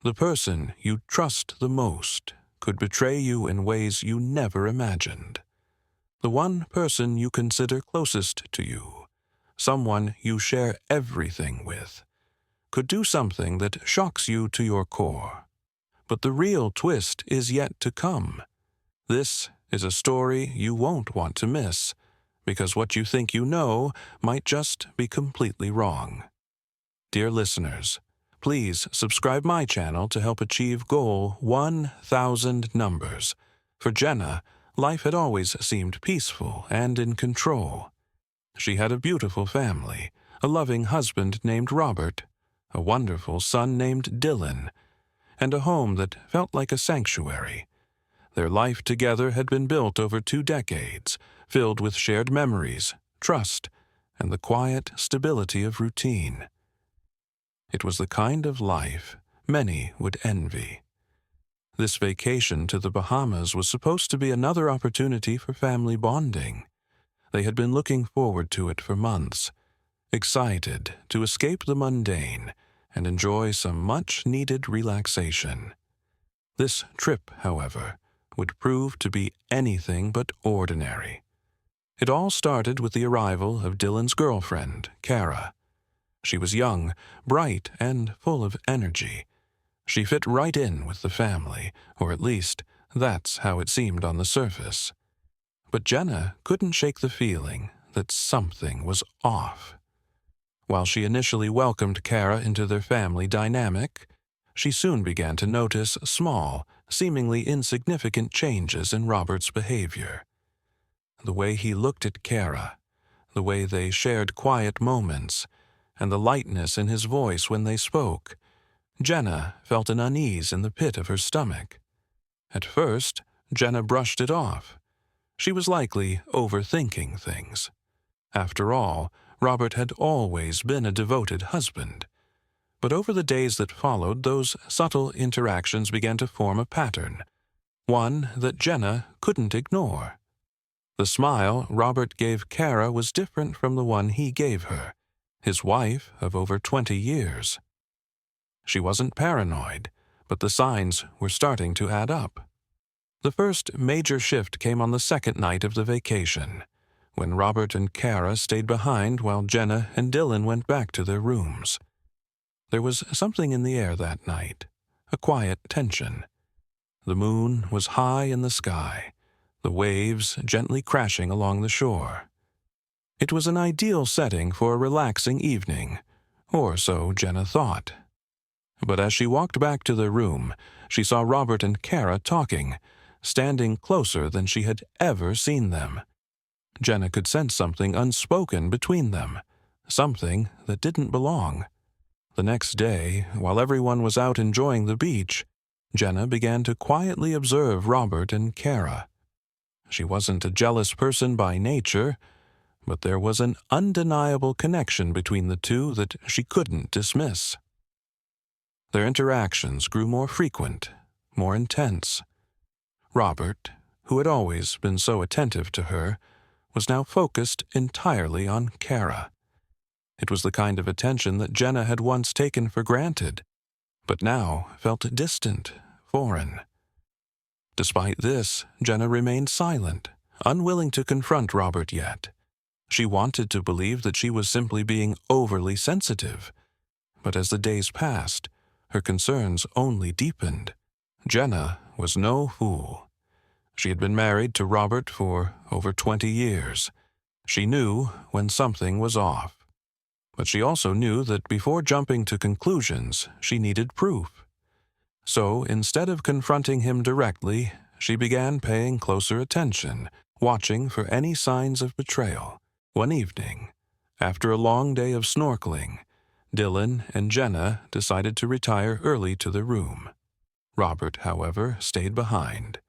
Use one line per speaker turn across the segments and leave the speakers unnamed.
The person you trust the most could betray you in ways you never imagined. The one person you consider closest to you, someone you share everything with, could do something that shocks you to your core. But the real twist is yet to come. This is a story you won't want to miss, because what you think you know might just be completely wrong. Dear listeners, please subscribe my channel to help achieve goal 1,000 numbers. For Jenna, life had always seemed peaceful and in control. She had a beautiful family, a loving husband named Robert, a wonderful son named Dylan, and a home that felt like a sanctuary. Their life together had been built over 2 decades, filled with shared memories, trust, and the quiet stability of routine. It was the kind of life many would envy. This vacation to the Bahamas was supposed to be another opportunity for family bonding. They had been looking forward to it for months, excited to escape the mundane and enjoy some much-needed relaxation. This trip, however, would prove to be anything but ordinary. It all started with the arrival of Dylan's girlfriend, Kara. She was young, bright, and full of energy. She fit right in with the family, or at least that's how it seemed on the surface. But Jenna couldn't shake the feeling that something was off. While she initially welcomed Kara into their family dynamic, she soon began to notice small, seemingly insignificant changes in Robert's behavior. The way he looked at Kara, the way they shared quiet moments, and the lightness in his voice when they spoke, Jenna felt an unease in the pit of her stomach. At first, Jenna brushed it off. She was likely overthinking things. After all, Robert had always been a devoted husband. But over the days that followed, those subtle interactions began to form a pattern, one that Jenna couldn't ignore. The smile Robert gave Kara was different from the one he gave her, his wife of over 20 years. She wasn't paranoid, but the signs were starting to add up. The first major shift came on the second night of the vacation, when Robert and Kara stayed behind while Jenna and Dylan went back to their rooms. There was something in the air that night, a quiet tension. The moon was high in the sky, the waves gently crashing along the shore. It was an ideal setting for a relaxing evening, or so Jenna thought. But as she walked back to their room, she saw Robert and Kara talking, standing closer than she had ever seen them. Jenna could sense something unspoken between them, something that didn't belong. The next day, while everyone was out enjoying the beach, Jenna began to quietly observe Robert and Kara. She wasn't a jealous person by nature, but there was an undeniable connection between the two that she couldn't dismiss. Their interactions grew more frequent, more intense. Robert, who had always been so attentive to her, was now focused entirely on Kara. It was the kind of attention that Jenna had once taken for granted, but now felt distant, foreign. Despite this, Jenna remained silent, unwilling to confront Robert yet. She wanted to believe that she was simply being overly sensitive, but as the days passed, her concerns only deepened. Jenna was no fool. She had been married to Robert for over 20 years. She knew when something was off. But she also knew that before jumping to conclusions, she needed proof. So instead of confronting him directly, she began paying closer attention, watching for any signs of betrayal. One evening, after a long day of snorkeling, Dylan and Jenna decided to retire early to their room. Robert, however, stayed behind,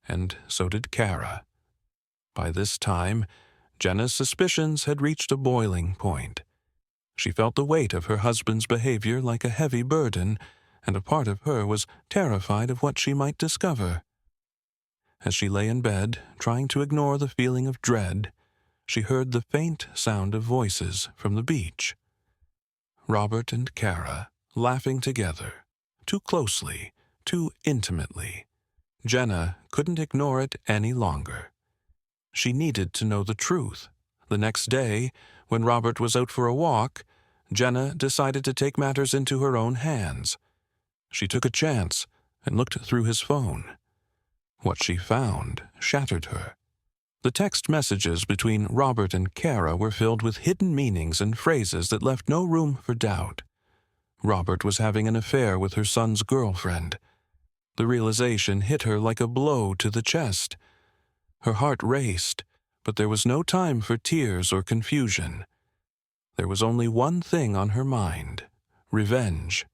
and so did Kara. By this time, Jenna's suspicions had reached a boiling point. She felt the weight of her husband's behavior like a heavy burden, and a part of her was terrified of what she might discover. As she lay in bed, trying to ignore the feeling of dread, she heard the faint sound of voices from the beach. Robert and Kara, laughing together, too closely, too intimately. Jenna couldn't ignore it any longer. She needed to know the truth. The next day, when Robert was out for a walk, Jenna decided to take matters into her own hands. She took a chance and looked through his phone. What she found shattered her. The text messages between Robert and Kara were filled with hidden meanings and phrases that left no room for doubt. Robert was having an affair with her son's girlfriend. The realization hit her like a blow to the chest. Her heart raced, but there was no time for tears or confusion. There was only one thing on her mind: revenge.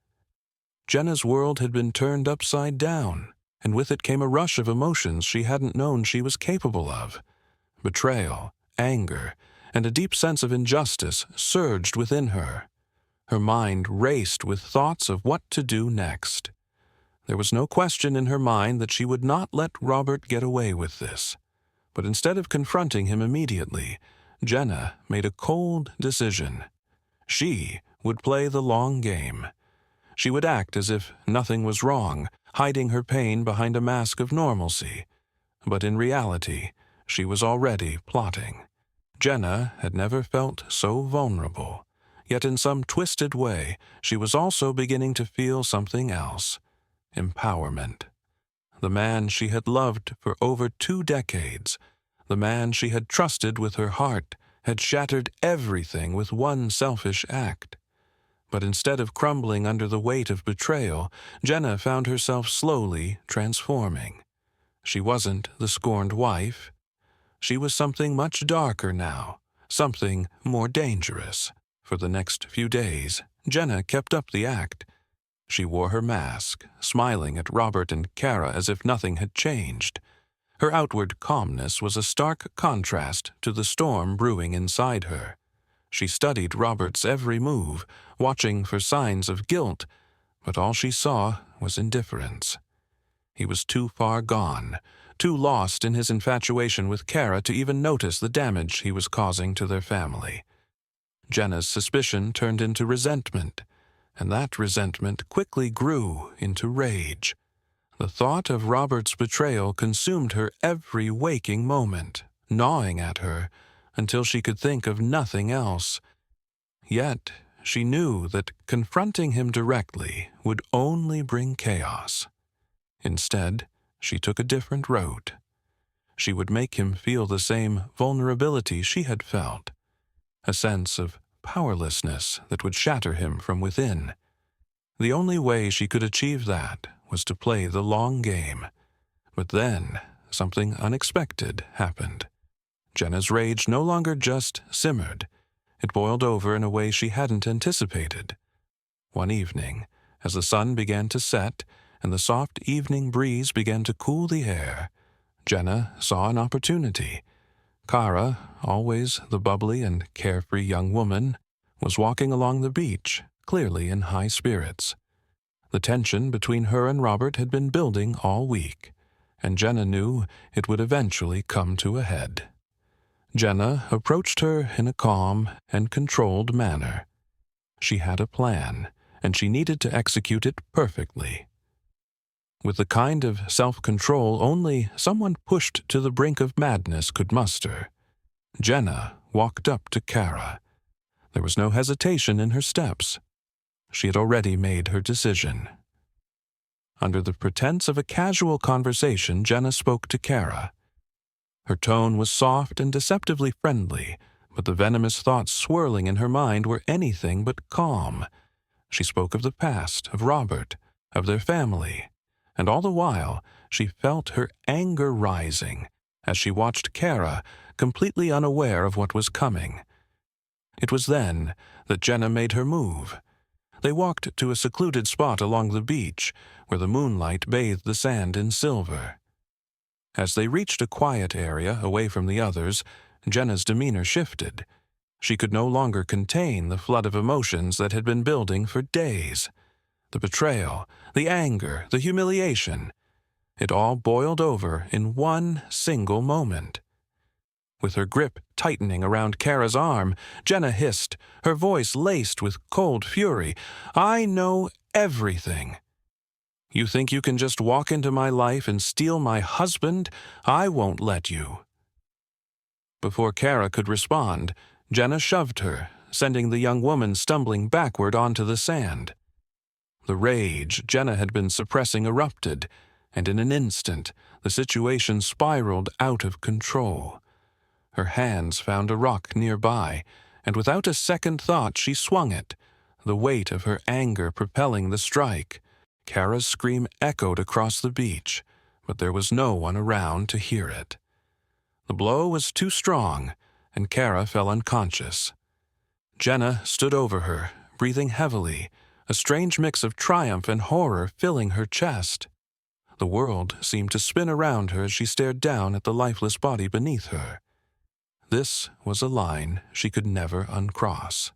Jenna's world had been turned upside down, and with it came a rush of emotions she hadn't known she was capable of. Betrayal, anger, and a deep sense of injustice surged within her. Her mind raced with thoughts of what to do next. There was no question in her mind that she would not let Robert get away with this. But instead of confronting him immediately, Jenna made a cold decision. She would play the long game. She would act as if nothing was wrong, hiding her pain behind a mask of normalcy. But in reality, she was already plotting. Jenna had never felt so vulnerable. Yet in some twisted way, she was also beginning to feel something else: empowerment. The man she had loved for over 2 decades, the man she had trusted with her heart, had shattered everything with one selfish act. But instead of crumbling under the weight of betrayal, Jenna found herself slowly transforming. She wasn't the scorned wife. She was something much darker now, something more dangerous. For the next few days, Jenna kept up the act. She wore her mask, smiling at Robert and Kara as if nothing had changed. Her outward calmness was a stark contrast to the storm brewing inside her. She studied Robert's every move, watching for signs of guilt, but all she saw was indifference. He was too far gone, too lost in his infatuation with Kara to even notice the damage he was causing to their family. Jenna's suspicion turned into resentment, and that resentment quickly grew into rage. The thought of Robert's betrayal consumed her every waking moment, gnawing at her until she could think of nothing else. Yet she knew that confronting him directly would only bring chaos. Instead, she took a different route. She would make him feel the same vulnerability she had felt, a sense of powerlessness that would shatter him from within. The only way she could achieve that was to play the long game. But then, something unexpected happened. Jenna's rage no longer just simmered. It boiled over in a way she hadn't anticipated. One evening, as the sun began to set and the soft evening breeze began to cool the air, Jenna saw an opportunity. Kara, always the bubbly and carefree young woman, was walking along the beach, clearly in high spirits. The tension between her and Robert had been building all week, and Jenna knew it would eventually come to a head. Jenna approached her in a calm and controlled manner. She had a plan, and she needed to execute it perfectly. With the kind of self-control only someone pushed to the brink of madness could muster, Jenna walked up to Kara. There was no hesitation in her steps. She had already made her decision. Under the pretense of a casual conversation, Jenna spoke to Kara. Her tone was soft and deceptively friendly, but the venomous thoughts swirling in her mind were anything but calm. She spoke of the past, of Robert, of their family, and all the while she felt her anger rising as she watched Kara, completely unaware of what was coming. It was then that Jenna made her move. They walked to a secluded spot along the beach, where the moonlight bathed the sand in silver. As they reached a quiet area away from the others, Jenna's demeanor shifted. She could no longer contain the flood of emotions that had been building for days. The betrayal, the anger, the humiliation. It all boiled over in one single moment. With her grip tightening around Kara's arm, Jenna hissed, her voice laced with cold fury, "I know everything." You think you can just walk into my life and steal my husband? I won't let you." Before Kara could respond, Jenna shoved her, sending the young woman stumbling backward onto the sand. The rage Jenna had been suppressing erupted, and in an instant, the situation spiraled out of control. Her hands found a rock nearby, and without a second thought she swung it, the weight of her anger propelling the strike. Kara's scream echoed across the beach, but there was no one around to hear it. The blow was too strong, and Kara fell unconscious. Jenna stood over her, breathing heavily, a strange mix of triumph and horror filling her chest. The world seemed to spin around her as she stared down at the lifeless body beneath her. This was a line she could never uncross.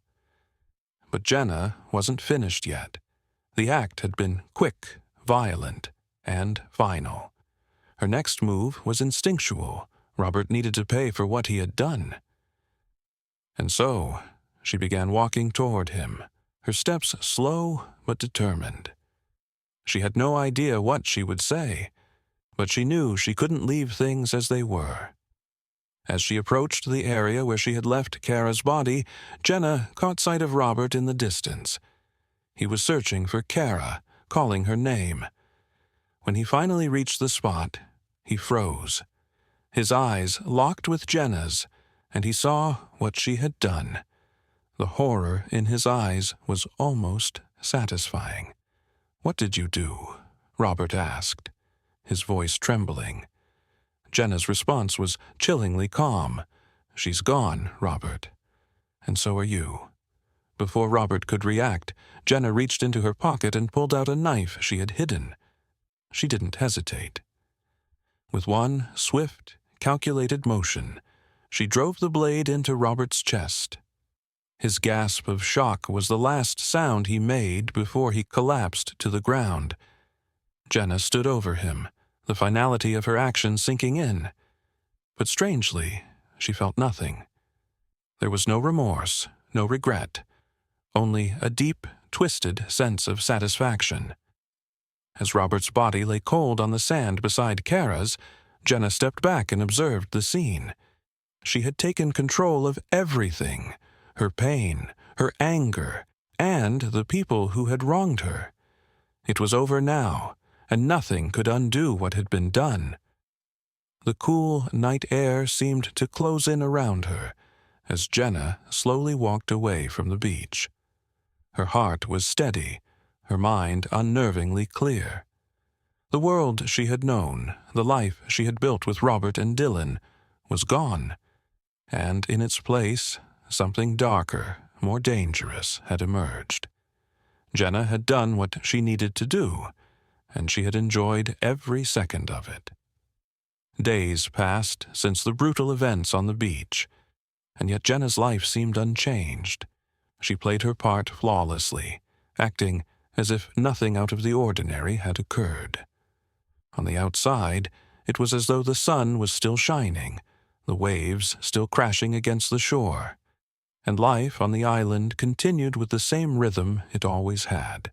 But Jenna wasn't finished yet. The act had been quick, violent, and final. Her next move was instinctual. Robert needed to pay for what he had done. And so, she began walking toward him, her steps slow but determined. She had no idea what she would say, but she knew she couldn't leave things as they were. As she approached the area where she had left Kara's body, Jenna caught sight of Robert in the distance. He was searching for Kara, calling her name. When he finally reached the spot, he froze. His eyes locked with Jenna's, and he saw what she had done. The horror in his eyes was almost satisfying. "What did you do?" Robert asked, his voice trembling. Jenna's response was chillingly calm. "She's gone, Robert. And so are you." Before Robert could react, Jenna reached into her pocket and pulled out a knife she had hidden. She didn't hesitate. With one swift, calculated motion, she drove the blade into Robert's chest. His gasp of shock was the last sound he made before he collapsed to the ground. Jenna stood over him, the finality of her action sinking in. But strangely, she felt nothing. There was no remorse, no regret, only a deep, twisted sense of satisfaction. As Robert's body lay cold on the sand beside Kara's, Jenna stepped back and observed the scene. She had taken control of everything, her pain, her anger, and the people who had wronged her. It was over now, and nothing could undo what had been done. The cool night air seemed to close in around her as Jenna slowly walked away from the beach. Her heart was steady, her mind unnervingly clear. The world she had known, the life she had built with Robert and Dylan, was gone, and in its place, something darker, more dangerous had emerged. Jenna had done what she needed to do, and she had enjoyed every second of it. Days passed since the brutal events on the beach, and yet Jenna's life seemed unchanged. She played her part flawlessly, acting as if nothing out of the ordinary had occurred. On the outside, it was as though the sun was still shining, the waves still crashing against the shore, and life on the island continued with the same rhythm it always had.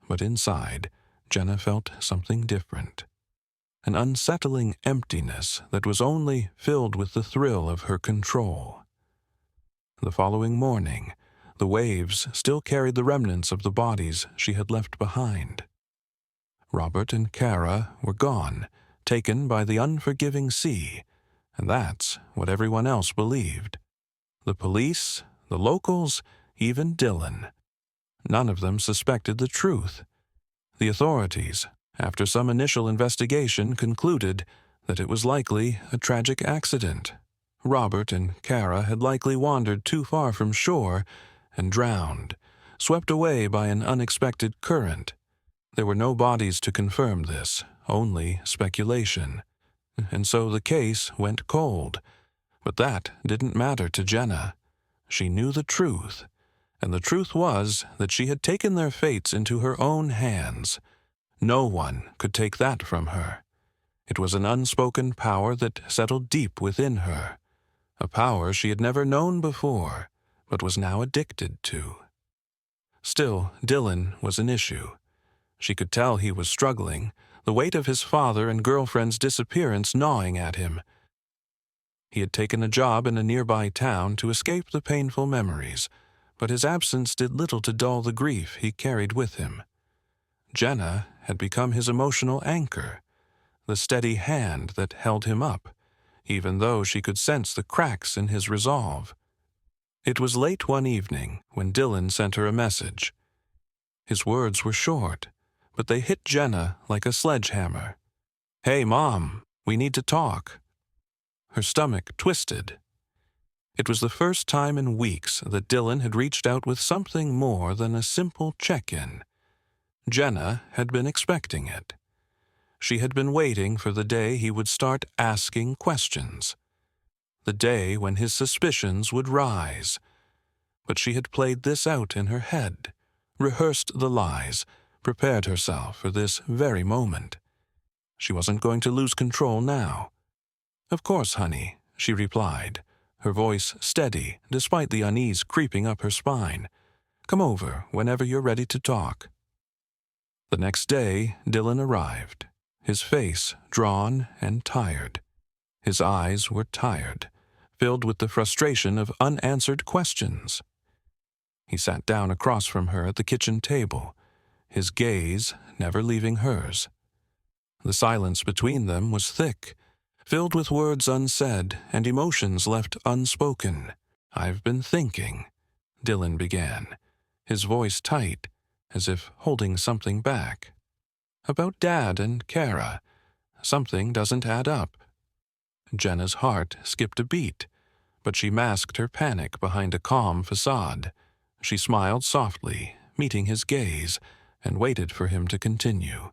But inside, Jenna felt something different. An unsettling emptiness that was only filled with the thrill of her control. The following morning, the waves still carried the remnants of the bodies she had left behind. Robert and Kara were gone, taken by the unforgiving sea, and that's what everyone else believed. The police, the locals, even Dylan. None of them suspected the truth. The authorities, after some initial investigation, concluded that it was likely a tragic accident. Robert and Kara had likely wandered too far from shore and drowned, swept away by an unexpected current. There were no bodies to confirm this, only speculation. And so the case went cold. But that didn't matter to Jenna. She knew the truth, and the truth was that she had taken their fates into her own hands. No one could take that from her. It was an unspoken power that settled deep within her, a power she had never known before, but was now addicted to. Still, Dylan was an issue. She could tell he was struggling, the weight of his father and girlfriend's disappearance gnawing at him. He had taken a job in a nearby town to escape the painful memories, but his absence did little to dull the grief he carried with him. Jenna had become his emotional anchor, the steady hand that held him up, even though she could sense the cracks in his resolve. It was late one evening when Dylan sent her a message. His words were short, but they hit Jenna like a sledgehammer. "Hey, Mom, we need to talk." Her stomach twisted. It was the first time in weeks that Dylan had reached out with something more than a simple check-in. Jenna had been expecting it. She had been waiting for the day he would start asking questions, the day when his suspicions would rise. But she had played this out in her head, rehearsed the lies, prepared herself for this very moment. She wasn't going to lose control now. "Of course, honey," she replied, her voice steady despite the unease creeping up her spine. "Come over whenever you're ready to talk." The next day, Dylan arrived, his face drawn and tired. His eyes were tired, filled with the frustration of unanswered questions. He sat down across from her at the kitchen table, his gaze never leaving hers. The silence between them was thick, filled with words unsaid and emotions left unspoken. "I've been thinking," Dylan began, his voice tight, as if holding something back. "About Dad and Kara. Something doesn't add up." Jenna's heart skipped a beat, but she masked her panic behind a calm facade. She smiled softly, meeting his gaze, and waited for him to continue.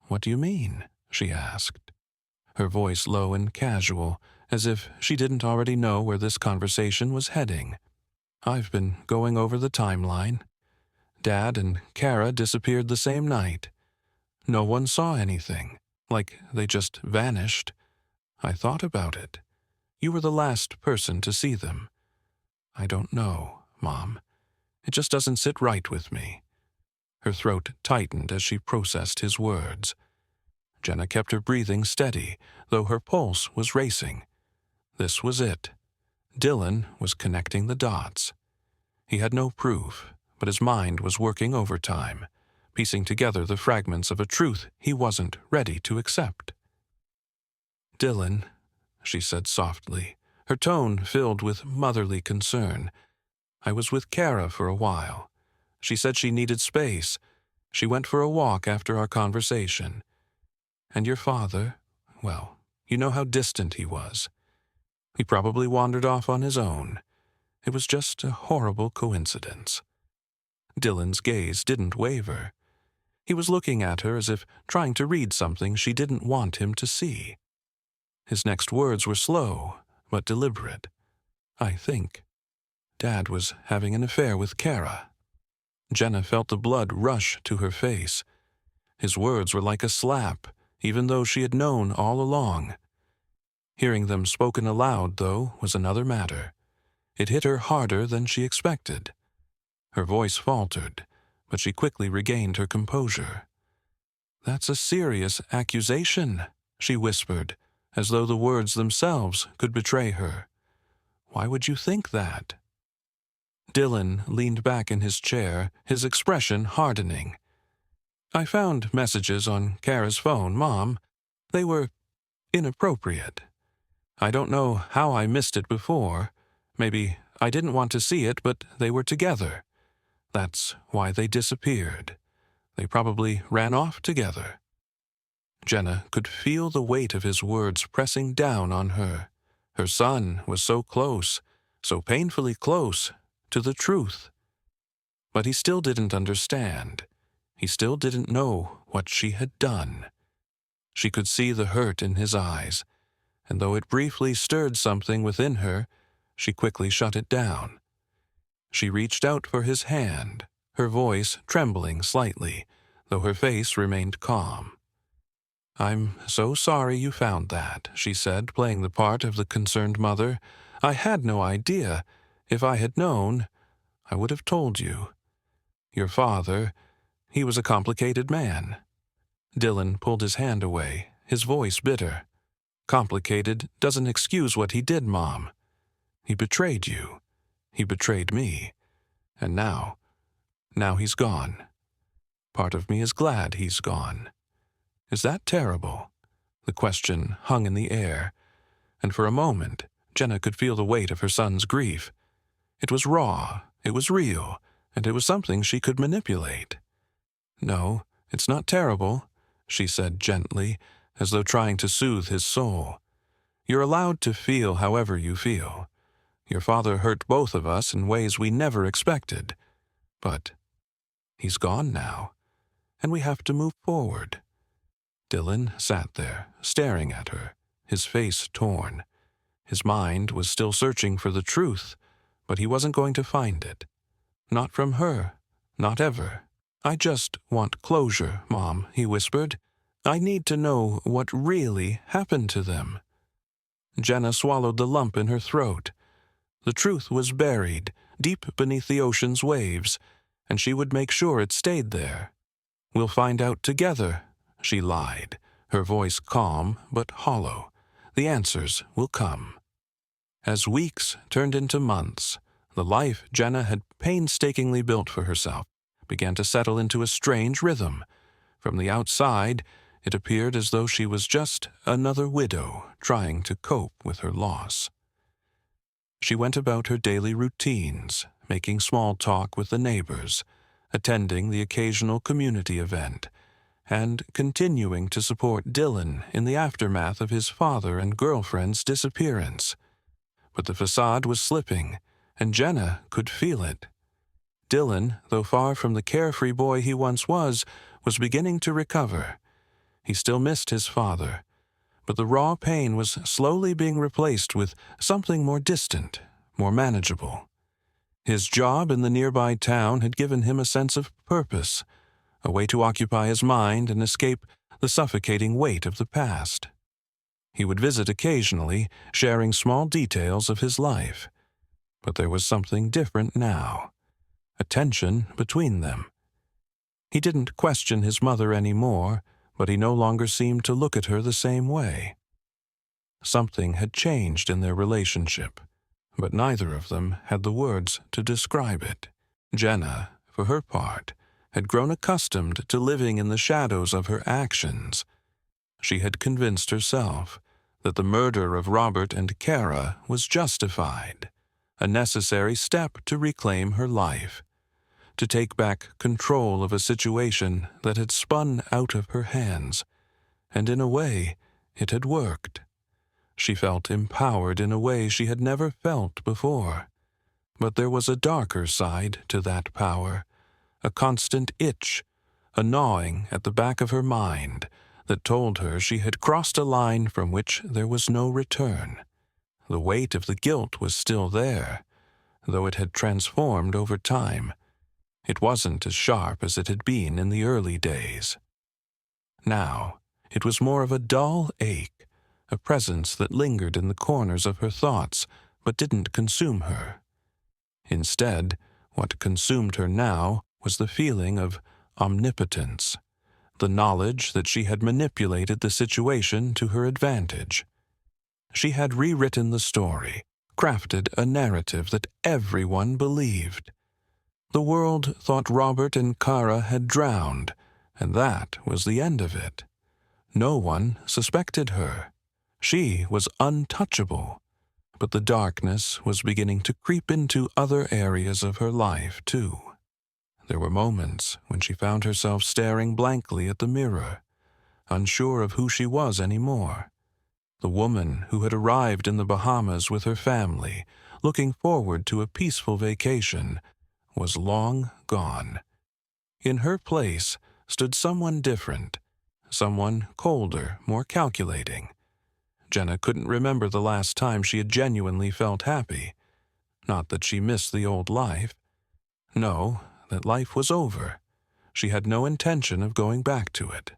"What do you mean?" she asked, her voice low and casual, as if she didn't already know where this conversation was heading. "I've been going over the timeline. Dad and Kara disappeared the same night. No one saw anything, like they just vanished. I thought about it. You were the last person to see them. I don't know, Mom. It just doesn't sit right with me." Her throat tightened as she processed his words. Jenna kept her breathing steady, though her pulse was racing. This was it. Dylan was connecting the dots. He had no proof, but his mind was working overtime, piecing together the fragments of a truth he wasn't ready to accept. "Dylan," she said softly, her tone filled with motherly concern. "I was with Kara for a while. She said she needed space. She went for a walk after our conversation. And your father, well, you know how distant he was. He probably wandered off on his own. It was just a horrible coincidence." Dylan's gaze didn't waver. He was looking at her as if trying to read something she didn't want him to see. His next words were slow, but deliberate. "I think Dad was having an affair with Kara." Jenna felt the blood rush to her face. His words were like a slap, even though she had known all along. Hearing them spoken aloud, though, was another matter. It hit her harder than she expected. Her voice faltered, but she quickly regained her composure. "That's a serious accusation," she whispered, as though the words themselves could betray her. "Why would you think that?" Dylan leaned back in his chair, his expression hardening. "I found messages on Kara's phone, Mom. They were inappropriate. I don't know how I missed it before. Maybe I didn't want to see it, but they were together. That's why they disappeared. They probably ran off together." Jenna could feel the weight of his words pressing down on her. Her son was so close, so painfully close, to the truth. But he still didn't understand. He still didn't know what she had done. She could see the hurt in his eyes, and though it briefly stirred something within her, she quickly shut it down. She reached out for his hand, her voice trembling slightly, though her face remained calm. "I'm so sorry you found that," she said, playing the part of the concerned mother. "I had no idea. If I had known, I would have told you. Your father, He was a complicated man. Dylan pulled his hand away, his voice bitter. Complicated doesn't excuse what he did, Mom. He betrayed you. He betrayed me. And now he's gone. Part of me is glad he's gone. Is that terrible? The question hung in the air, and for a moment, Jenna could feel the weight of her son's grief. It was raw, it was real, and it was something she could manipulate. No, it's not terrible, she said gently, as though trying to soothe his soul. You're allowed to feel however you feel. Your father hurt both of us in ways we never expected. But he's gone now, and we have to move forward. Dylan sat there, staring at her, his face torn. His mind was still searching for the truth, but he wasn't going to find it. Not from her, not ever. I just want closure, Mom, he whispered. I need to know what really happened to them. Jenna swallowed the lump in her throat. The truth was buried, deep beneath the ocean's waves, and she would make sure it stayed there. We'll find out together, she lied, her voice calm but hollow. The answers will come. As weeks turned into months, the life Jenna had painstakingly built for herself began to settle into a strange rhythm. From the outside, it appeared as though she was just another widow trying to cope with her loss. She went about her daily routines, making small talk with the neighbors, attending the occasional community event, and continuing to support Dylan in the aftermath of his father and girlfriend's disappearance. But the facade was slipping, and Jenna could feel it. Dylan, though far from the carefree boy he once was beginning to recover. He still missed his father, but the raw pain was slowly being replaced with something more distant, more manageable. His job in the nearby town had given him a sense of purpose, a way to occupy his mind and escape the suffocating weight of the past. He would visit occasionally, sharing small details of his life. But there was something different now, a tension between them. He didn't question his mother anymore, but he no longer seemed to look at her the same way. Something had changed in their relationship, but neither of them had the words to describe it. Jenna, for her part, had grown accustomed to living in the shadows of her actions. She had convinced herself that the murder of Robert and Kara was justified, a necessary step to reclaim her life, to take back control of a situation that had spun out of her hands, and in a way, it had worked. She felt empowered in a way she had never felt before. But there was a darker side to that power, a constant itch, a gnawing at the back of her mind that told her she had crossed a line from which there was no return. The weight of the guilt was still there, though it had transformed over time. It wasn't as sharp as it had been in the early days. Now, it was more of a dull ache, a presence that lingered in the corners of her thoughts but didn't consume her. Instead, what consumed her now was the feeling of omnipotence, the knowledge that she had manipulated the situation to her advantage. She had rewritten the story, crafted a narrative that everyone believed. The world thought Robert and Kara had drowned, and that was the end of it. No one suspected her. She was untouchable. But the darkness was beginning to creep into other areas of her life, too. There were moments when she found herself staring blankly at the mirror, unsure of who she was anymore. The woman who had arrived in the Bahamas with her family, looking forward to a peaceful vacation, was long gone. In her place stood someone different, someone colder, more calculating. Jenna couldn't remember the last time she had genuinely felt happy. Not that she missed the old life. No, that life was over. She had no intention of going back to it.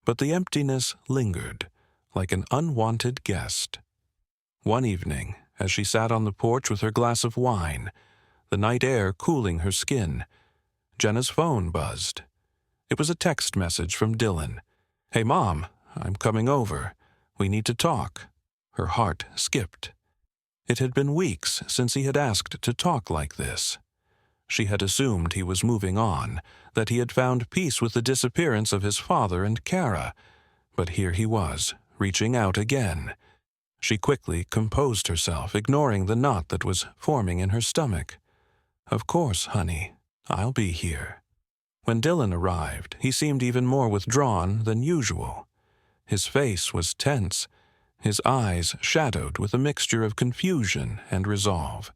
But the emptiness lingered, like an unwanted guest. One evening, as she sat on the porch with her glass of wine, the night air cooling her skin, Jenna's phone buzzed. It was a text message from Dylan. "Hey, Mom, I'm coming over. We need to talk." Her heart skipped. It had been weeks since he had asked to talk like this. She had assumed he was moving on, that he had found peace with the disappearance of his father and Kara, but here he was, reaching out again. She quickly composed herself, ignoring the knot that was forming in her stomach. "Of course, honey. I'll be here." When Dylan arrived, he seemed even more withdrawn than usual. His face was tense, his eyes shadowed with a mixture of confusion and resolve.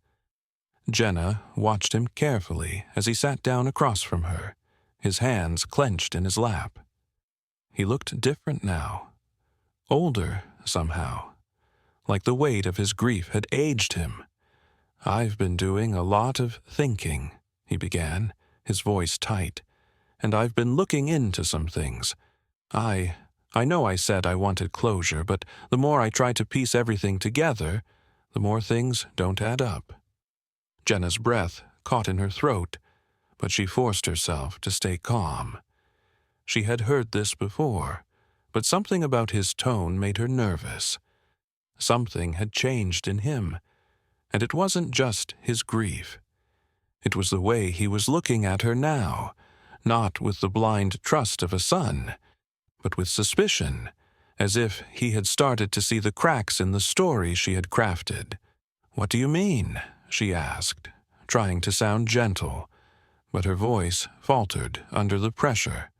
Jenna watched him carefully as he sat down across from her, his hands clenched in his lap. He looked different now, older somehow, like the weight of his grief had aged him. "I've been doing a lot of thinking," he began, his voice tight, "and I've been looking into some things. I know I said I wanted closure, but the more I try to piece everything together, the more things don't add up." Jenna's breath caught in her throat, but she forced herself to stay calm. She had heard this before, but something about his tone made her nervous. Something had changed in him, and it wasn't just his grief. It was the way he was looking at her now, not with the blind trust of a son, but with suspicion, as if he had started to see the cracks in the story she had crafted. "What do you mean?" she asked, trying to sound gentle, but her voice faltered under the pressure.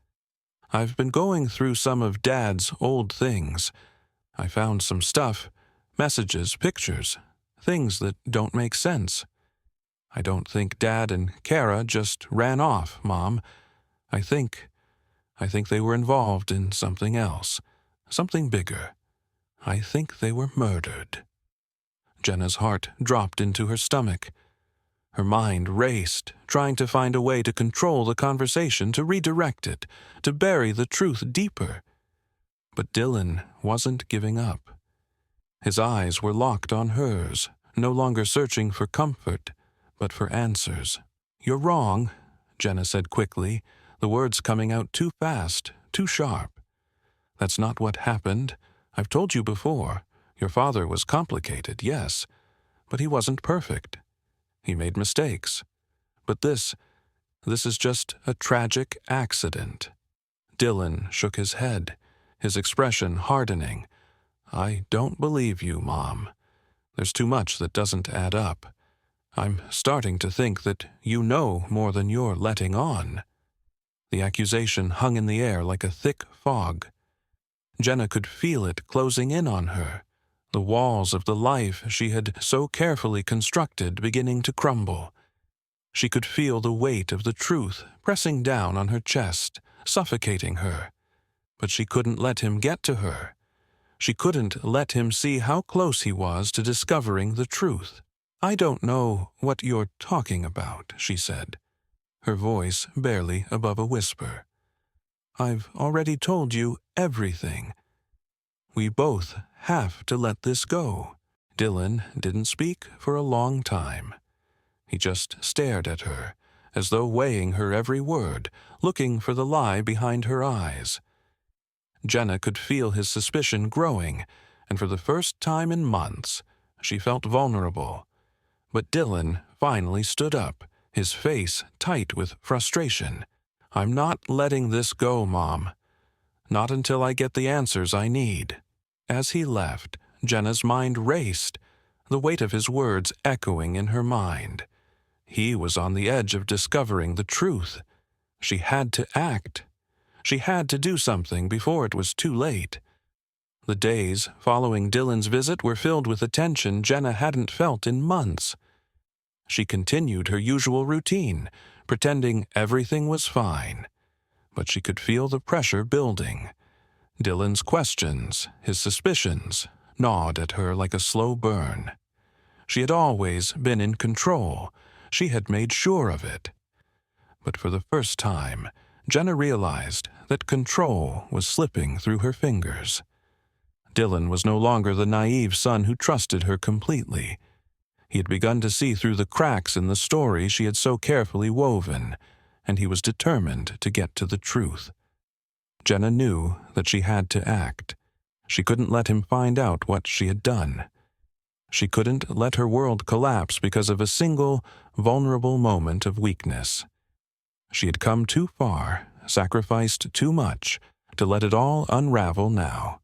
"I've been going through some of Dad's old things. I found some stuff, messages, pictures, things that don't make sense. I don't think Dad and Kara just ran off, Mom. I think they were involved in something else, something bigger. I think they were murdered." Jenna's heart dropped into her stomach. Her mind raced, trying to find a way to control the conversation, to redirect it, to bury the truth deeper. But Dylan wasn't giving up. His eyes were locked on hers, no longer searching for comfort, but for answers. "You're wrong," Jenna said quickly, the words coming out too fast, too sharp. "That's not what happened. I've told you before. Your father was complicated, yes, but he wasn't perfect. He made mistakes. But this is just a tragic accident." Dylan shook his head, his expression hardening. "I don't believe you, Mom. There's too much that doesn't add up. I'm starting to think that you know more than you're letting on." The accusation hung in the air like a thick fog. Jenna could feel it closing in on her, the walls of the life she had so carefully constructed beginning to crumble. She could feel the weight of the truth pressing down on her chest, suffocating her. But she couldn't let him get to her. She couldn't let him see how close he was to discovering the truth. "I don't know what you're talking about," she said, her voice barely above a whisper. "I've already told you everything. We both have to let this go." Dylan didn't speak for a long time. He just stared at her, as though weighing her every word, looking for the lie behind her eyes. Jenna could feel his suspicion growing, and for the first time in months, she felt vulnerable. But Dylan finally stood up, his face tight with frustration. "I'm not letting this go, Mom. Not until I get the answers I need." As he left, Jenna's mind raced, the weight of his words echoing in her mind. He was on the edge of discovering the truth. She had to act. She had to do something before it was too late. The days following Dylan's visit were filled with a tension Jenna hadn't felt in months. She continued her usual routine, pretending everything was fine. But she could feel the pressure building. Dylan's questions, his suspicions, gnawed at her like a slow burn. She had always been in control. She had made sure of it. But for the first time, Jenna realized that control was slipping through her fingers. Dylan was no longer the naive son who trusted her completely. He had begun to see through the cracks in the story she had so carefully woven, and he was determined to get to the truth. Jenna knew that she had to act. She couldn't let him find out what she had done. She couldn't let her world collapse because of a single, vulnerable moment of weakness. She had come too far, sacrificed too much, to let it all unravel now.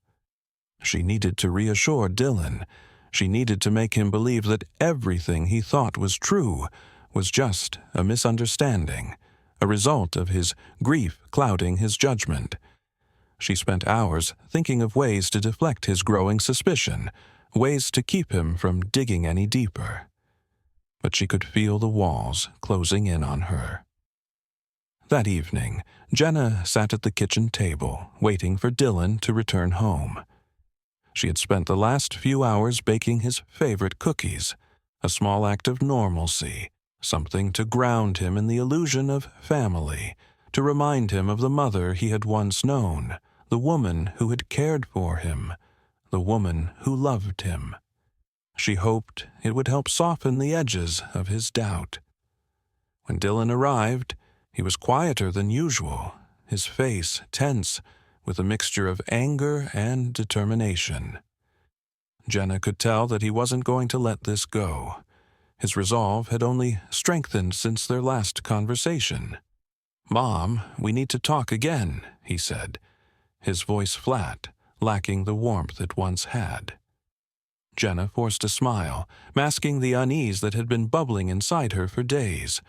She needed to reassure Dylan. She needed to make him believe that everything he thought was true was just a misunderstanding, a result of his grief clouding his judgment. She spent hours thinking of ways to deflect his growing suspicion, ways to keep him from digging any deeper. But she could feel the walls closing in on her. That evening, Jenna sat at the kitchen table, waiting for Dylan to return home. She had spent the last few hours baking his favorite cookies, a small act of normalcy, something to ground him in the illusion of family, to remind him of the mother he had once known, the woman who had cared for him, the woman who loved him. She hoped it would help soften the edges of his doubt. When Dylan arrived, he was quieter than usual, his face tense with a mixture of anger and determination. Jenna could tell that he wasn't going to let this go. His resolve had only strengthened since their last conversation. "Mom, we need to talk again," he said, his voice flat, lacking the warmth it once had. Jenna forced a smile, masking the unease that had been bubbling inside her for days.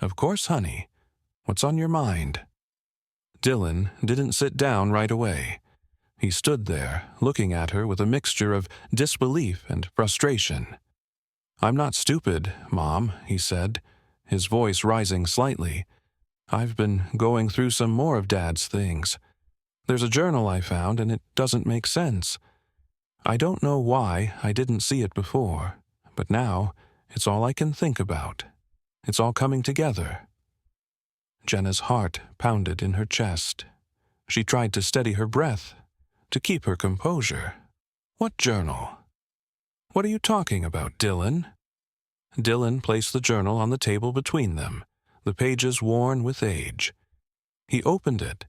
"Of course, honey. What's on your mind?" Dylan didn't sit down right away. He stood there, looking at her with a mixture of disbelief and frustration. "I'm not stupid, Mom," he said, his voice rising slightly. "I've been going through some more of Dad's things. There's a journal I found, and it doesn't make sense. I don't know why I didn't see it before, but now it's all I can think about. It's all coming together." Jenna's heart pounded in her chest. She tried to steady her breath, to keep her composure. "What journal? What are you talking about, Dylan?" Dylan placed the journal on the table between them, the pages worn with age. He opened it,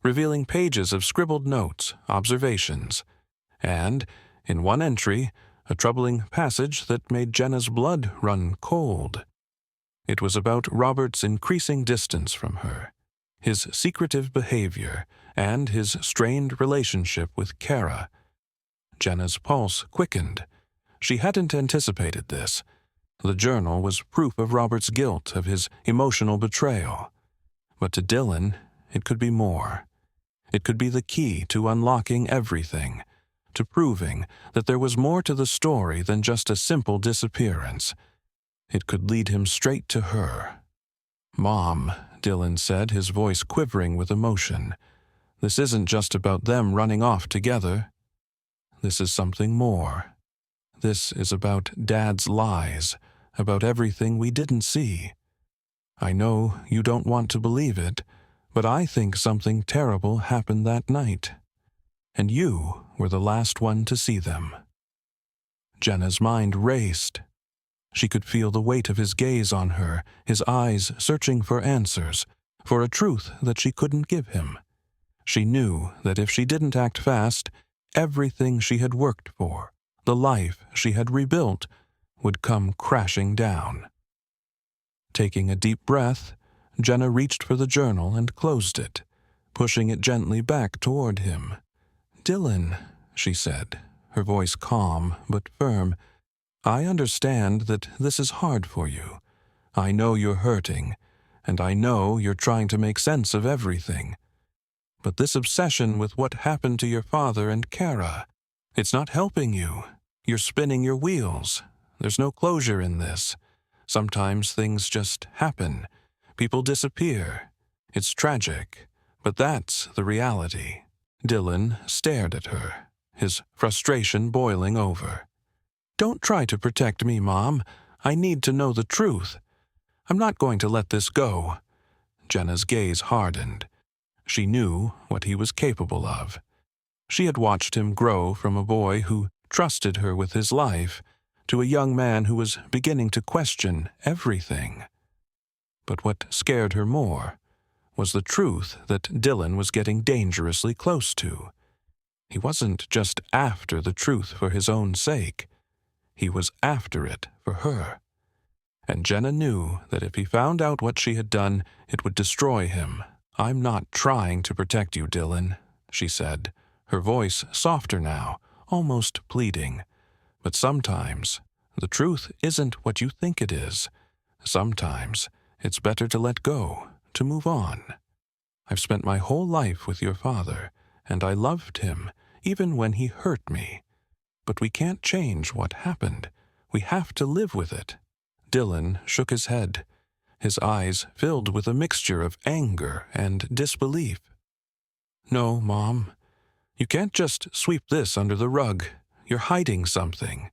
revealing pages of scribbled notes, observations, and, in one entry, a troubling passage that made Jenna's blood run cold. It was about Robert's increasing distance from her, his secretive behavior, and his strained relationship with Kara. Jenna's pulse quickened. She hadn't anticipated this. The journal was proof of Robert's guilt, of his emotional betrayal. But to Dylan, it could be more. It could be the key to unlocking everything, to proving that there was more to the story than just a simple disappearance. It could lead him straight to her. "Mom," Dylan said, his voice quivering with emotion, "this isn't just about them running off together. This is something more. This is about Dad's lies, about everything we didn't see. I know you don't want to believe it, but I think something terrible happened that night. And you were the last one to see them." Jenna's mind raced. She could feel the weight of his gaze on her, his eyes searching for answers, for a truth that she couldn't give him. She knew that if she didn't act fast, everything she had worked for, the life she had rebuilt, would come crashing down. Taking a deep breath, Jenna reached for the journal and closed it, pushing it gently back toward him. "Dylan," she said, her voice calm but firm, "I understand that this is hard for you. I know you're hurting, and I know you're trying to make sense of everything. But this obsession with what happened to your father and Kara, it's not helping you. You're spinning your wheels. There's no closure in this. Sometimes things just happen. People disappear. It's tragic, but that's the reality." Dylan stared at her, his frustration boiling over. "Don't try to protect me, Mom. I need to know the truth. I'm not going to let this go." Jenna's gaze hardened. She knew what he was capable of. She had watched him grow from a boy who trusted her with his life to a young man who was beginning to question everything. But what scared her more was the truth that Dylan was getting dangerously close to. He wasn't just after the truth for his own sake. He was after it for her. And Jenna knew that if he found out what she had done, it would destroy him. "I'm not trying to protect you, Dylan," she said, her voice softer now, almost pleading. "But sometimes the truth isn't what you think it is. Sometimes it's better to let go, to move on. I've spent my whole life with your father, and I loved him, even when he hurt me. But we can't change what happened. We have to live with it." Dylan shook his head, his eyes filled with a mixture of anger and disbelief. "No, Mom. You can't just sweep this under the rug. You're hiding something.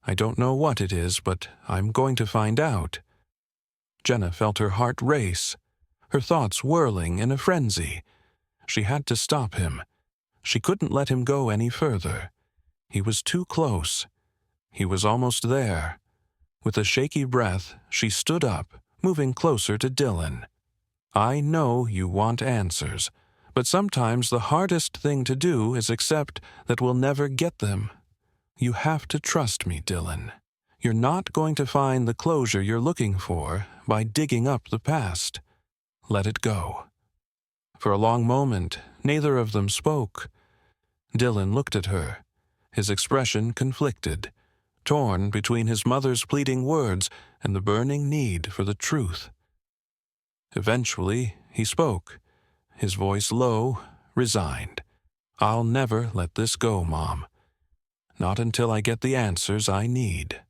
I don't know what it is, but I'm going to find out." Jenna felt her heart race, her thoughts whirling in a frenzy. She had to stop him. She couldn't let him go any further. He was too close. He was almost there. With a shaky breath, she stood up, moving closer to Dylan. "I know you want answers, but sometimes the hardest thing to do is accept that we'll never get them. You have to trust me, Dylan. You're not going to find the closure you're looking for by digging up the past. Let it go." For a long moment, neither of them spoke. Dylan looked at her, his expression conflicted, torn between his mother's pleading words and the burning need for the truth. Eventually, he spoke, his voice low, resigned. "I'll never let this go, Mom. Not until I get the answers I need."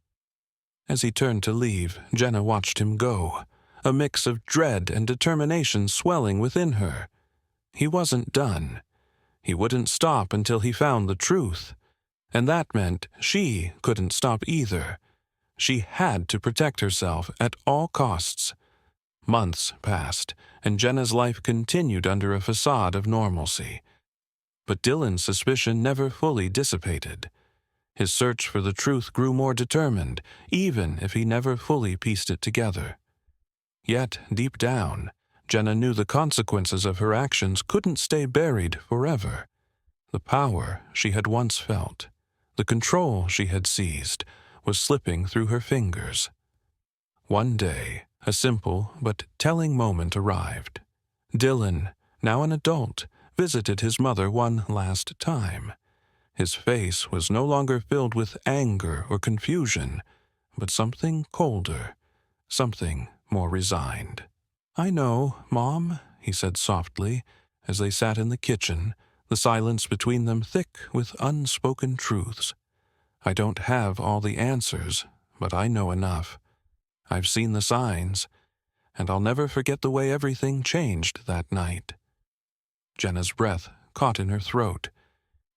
As he turned to leave, Jenna watched him go, a mix of dread and determination swelling within her. He wasn't done. He wouldn't stop until he found the truth. And that meant she couldn't stop either. She had to protect herself at all costs. Months passed, and Jenna's life continued under a facade of normalcy. But Dylan's suspicion never fully dissipated. His search for the truth grew more determined, even if he never fully pieced it together. Yet, deep down, Jenna knew the consequences of her actions couldn't stay buried forever. The power she had once felt, the control she had seized, was slipping through her fingers. One day, a simple but telling moment arrived. Dylan, now an adult, visited his mother one last time. His face was no longer filled with anger or confusion, but something colder, something more resigned. "I know, Mom," he said softly, as they sat in the kitchen, the silence between them thick with unspoken truths. "I don't have all the answers, but I know enough. I've seen the signs, and I'll never forget the way everything changed that night." Jenna's breath caught in her throat.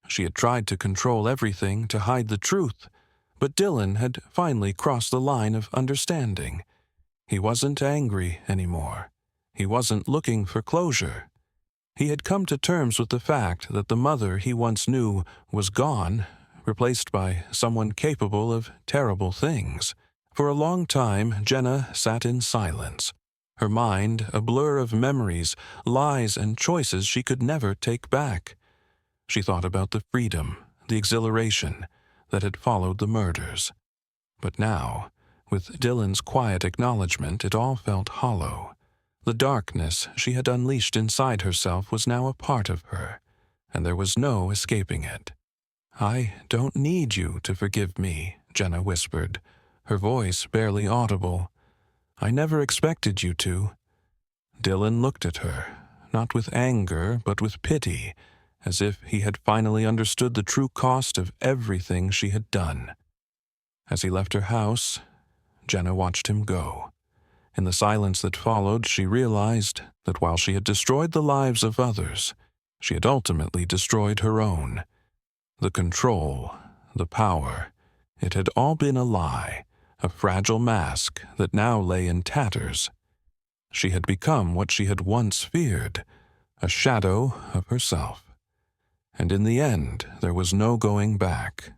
She had tried to control everything to hide the truth, but Dylan had finally crossed the line of understanding. He wasn't angry anymore. He wasn't looking for closure. He had come to terms with the fact that the mother he once knew was gone, replaced by someone capable of terrible things. For a long time, Jenna sat in silence, her mind a blur of memories, lies, and choices she could never take back. She thought about the freedom, the exhilaration that had followed the murders. But now, with Dylan's quiet acknowledgement, it all felt hollow. The darkness she had unleashed inside herself was now a part of her, and there was no escaping it. "I don't need you to forgive me," Jenna whispered, her voice barely audible. "I never expected you to." Dylan looked at her, not with anger, but with pity, as if he had finally understood the true cost of everything she had done. As he left her house, Jenna watched him go. In the silence that followed, she realized that while she had destroyed the lives of others, she had ultimately destroyed her own. The control, the power, it had all been a lie, a fragile mask that now lay in tatters. She had become what she had once feared, a shadow of herself. And in the end, there was no going back.